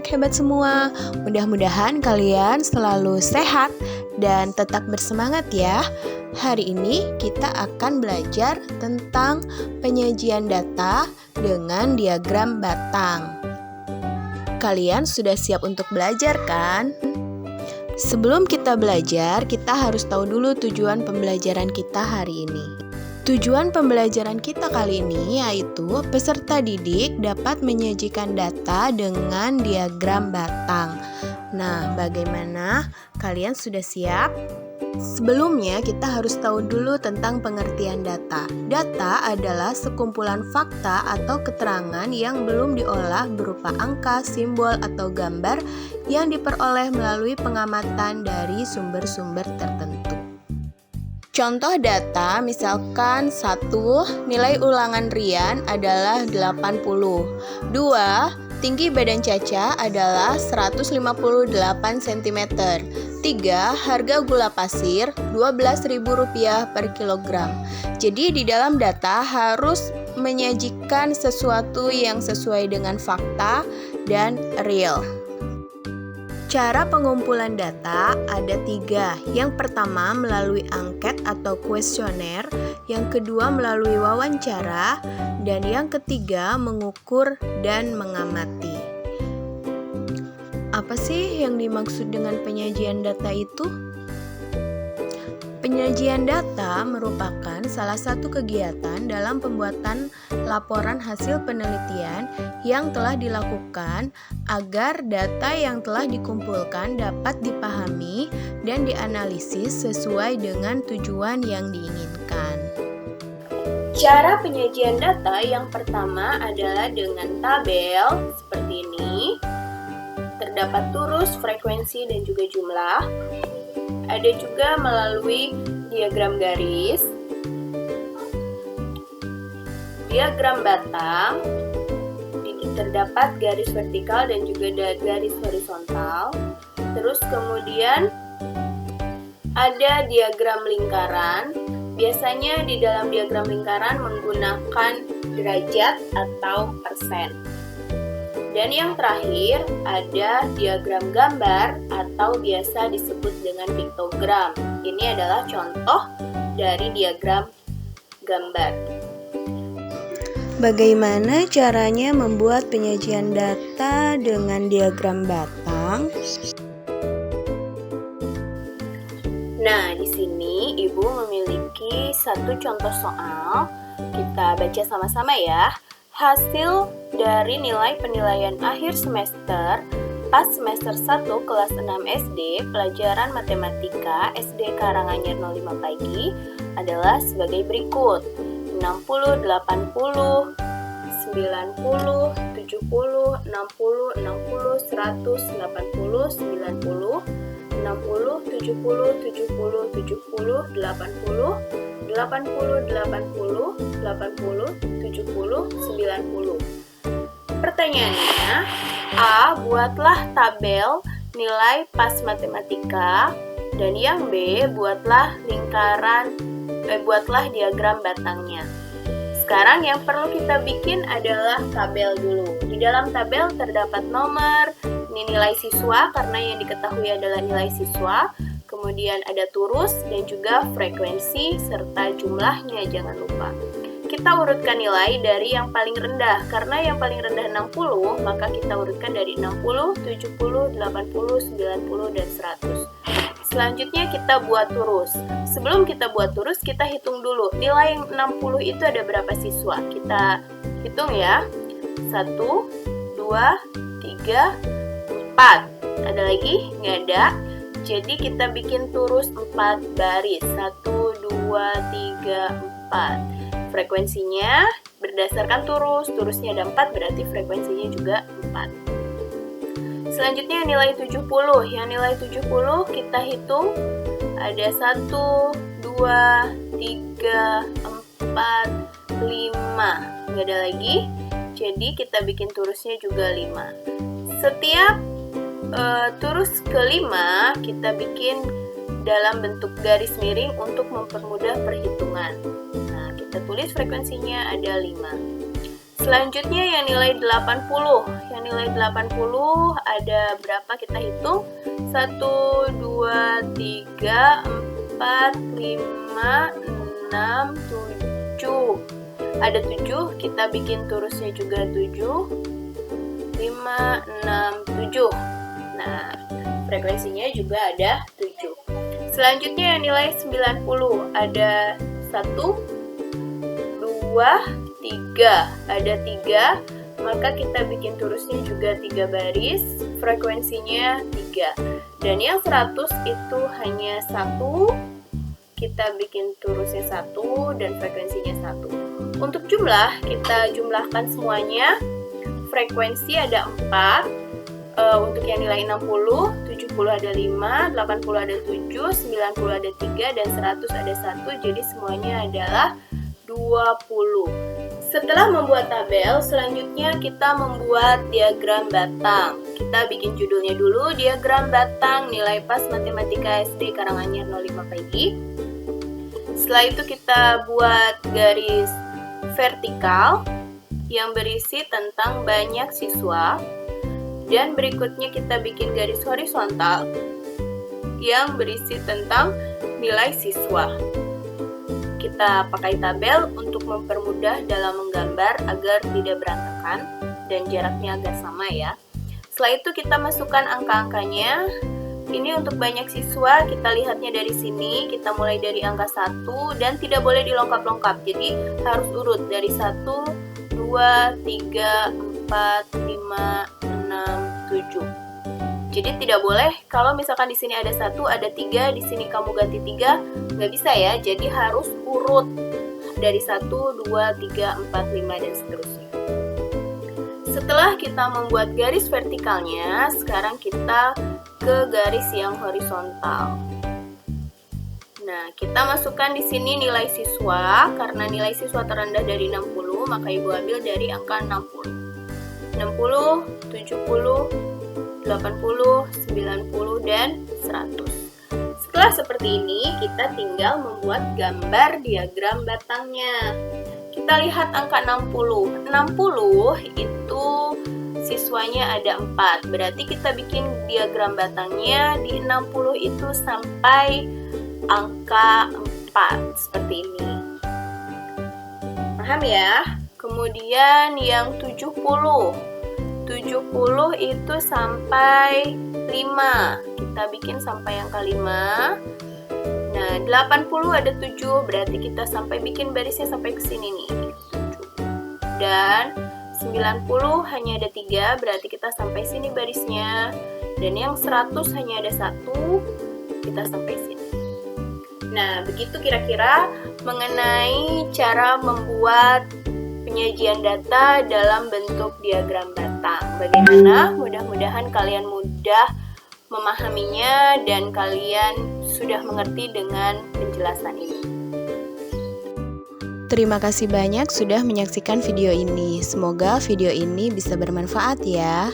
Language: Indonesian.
anak-anak hebat semua. Mudah-mudahan kalian selalu sehat dan tetap bersemangat ya. Hari ini kita akan belajar tentang penyajian data dengan diagram batang. Kalian sudah siap untuk belajar kan? Sebelum kita belajar, kita harus tahu dulu tujuan pembelajaran kita hari ini. Tujuan pembelajaran kita kali ini yaitu peserta didik dapat menyajikan data dengan diagram batang. Nah, bagaimana? Kalian sudah siap? Sebelumnya, kita harus tahu dulu tentang pengertian data. Data adalah sekumpulan fakta atau keterangan yang belum diolah berupa angka, simbol, atau gambar yang diperoleh melalui pengamatan dari sumber-sumber tertentu. Contoh data, misalkan 1. Nilai ulangan Rian adalah 80. 2. Tinggi badan Caca adalah 158 cm. 3. Harga gula pasir Rp12.000 per kilogram. Jadi di dalam data harus menyajikan sesuatu yang sesuai dengan fakta dan real. Cara pengumpulan data ada 3. Yang pertama melalui angket atau kuesioner, yang kedua melalui wawancara, dan yang ketiga mengukur dan mengamati. Apa sih yang dimaksud dengan penyajian data itu? Penyajian data merupakan salah satu kegiatan dalam pembuatan laporan hasil penelitian yang telah dilakukan agar data yang telah dikumpulkan dapat dipahami dan dianalisis sesuai dengan tujuan yang diinginkan. Cara penyajian data yang pertama adalah dengan tabel seperti ini. Terdapat turus, frekuensi, dan juga jumlah. Ada juga melalui diagram garis, diagram batang, terdapat garis vertikal dan juga garis horizontal. Terus kemudian ada diagram lingkaran. Biasanya di dalam diagram lingkaran menggunakan derajat atau persen. Dan yang terakhir ada diagram gambar atau biasa disebut dengan piktogram. Ini adalah contoh dari diagram gambar. Bagaimana caranya membuat penyajian data dengan diagram batang? Nah, di sini Ibu memiliki satu contoh soal. Kita baca sama-sama ya. Hasil dari nilai penilaian akhir semester pas semester 1 kelas 6 SD pelajaran matematika SD Karanganyar 05 Pagi adalah sebagai berikut: 60, 80, 90, 70, 60, 60, 100, 80, 90, 60, 70, 70, 70, 80, 80, 80, 80, 70, 90. Pertanyaannya, A. Buatlah tabel nilai pas matematika, dan yang B. Buatlah diagram batangnya. Sekarang yang perlu kita bikin adalah tabel dulu. Di dalam tabel terdapat nomor, ini nilai siswa karena yang diketahui adalah nilai siswa. Kemudian ada turus dan juga frekuensi serta jumlahnya, jangan lupa. Kita urutkan nilai dari yang paling rendah. Karena yang paling rendah 60, maka kita urutkan dari 60, 70, 80, 90, dan 100. Selanjutnya kita buat turus. Sebelum kita buat turus, kita hitung dulu. Nilai yang 60 itu ada berapa siswa? Kita hitung ya. 1, 2, 3, 4. Ada lagi? Nggak ada. Jadi kita bikin turus 4 baris. 1, 2, 3, 4. Frekuensinya berdasarkan turus. Turusnya ada 4, berarti frekuensinya juga 4. Selanjutnya nilai 70. Yang nilai 70 kita hitung ada 1, 2, 3, 4, 5. Nggak ada lagi. Jadi kita bikin turusnya juga 5. Setiap turus kelima kita bikin dalam bentuk garis miring untuk mempermudah perhitungan. Nah, kita tulis frekuensinya ada 5. Selanjutnya yang nilai 80. Yang nilai 80 ada berapa kita hitung? 1, 2, 3, 4, 5, 6, 7. Ada 7, kita bikin torusnya juga 7. 5, 6, 7. Nah, frekuensinya juga ada 7. Selanjutnya yang nilai 90. Ada 1, 2, 3. Ada 3, maka kita bikin torusnya juga 3 baris, frekuensinya 3. Dan yang 100 itu hanya 1, kita bikin torusnya 1 dan frekuensinya 1. Untuk jumlah, kita jumlahkan semuanya. Frekuensi ada 4. Untuk yang nilai 60, 70 ada 5, 80 ada 7, 90 ada 3, dan 100 ada 1, jadi semuanya adalah 20. Setelah membuat tabel, selanjutnya kita membuat diagram batang. Kita bikin judulnya dulu, diagram batang nilai pas Matematika SD Karanganyar 05 Pagi. Setelah itu kita buat garis vertikal yang berisi tentang banyak siswa. Dan berikutnya kita bikin garis horizontal yang berisi tentang nilai siswa. Kita pakai tabel untuk mempermudah dalam menggambar agar tidak berantakan dan jaraknya agar sama ya. Setelah itu kita masukkan angka-angkanya. Ini untuk banyak siswa, kita lihatnya dari sini. Kita mulai dari angka 1 dan tidak boleh dilongkap-longkap. Jadi harus urut dari 1, 2, 3, 4, 5, 7. Jadi tidak boleh kalau misalkan di sini ada 1, ada 3, di sini kamu ganti 3, nggak bisa ya. Jadi harus urut dari 1, 2, 3, 4, 5 dan seterusnya. Setelah kita membuat garis vertikalnya, sekarang kita ke garis yang horizontal. Nah, kita masukkan di sini nilai siswa. Karena nilai siswa terendah dari 60, maka Ibu ambil dari angka 60. 60, 70, 80, 90, dan 100. Setelah seperti ini, kita tinggal membuat gambar diagram batangnya. Kita lihat angka 60. 60 itu siswanya ada 4. Berarti kita bikin diagram batangnya di 60 itu sampai angka 4. Seperti ini. Paham ya? Kemudian yang 70 itu sampai 5. Kita bikin sampai angka 5. Nah, 80 ada 7, berarti kita sampai bikin barisnya sampai ke sini nih. 7. Dan 90 hanya ada 3, berarti kita sampai sini barisnya. Dan yang 100 hanya ada 1, kita sampai sini. Nah, begitu kira-kira mengenai cara membuat penyajian data dalam bentuk diagram batang. Bagaimana? Mudah-mudahan kalian mudah memahaminya dan kalian sudah mengerti dengan penjelasan ini. Terima kasih banyak sudah menyaksikan video ini. Semoga video ini bisa bermanfaat ya.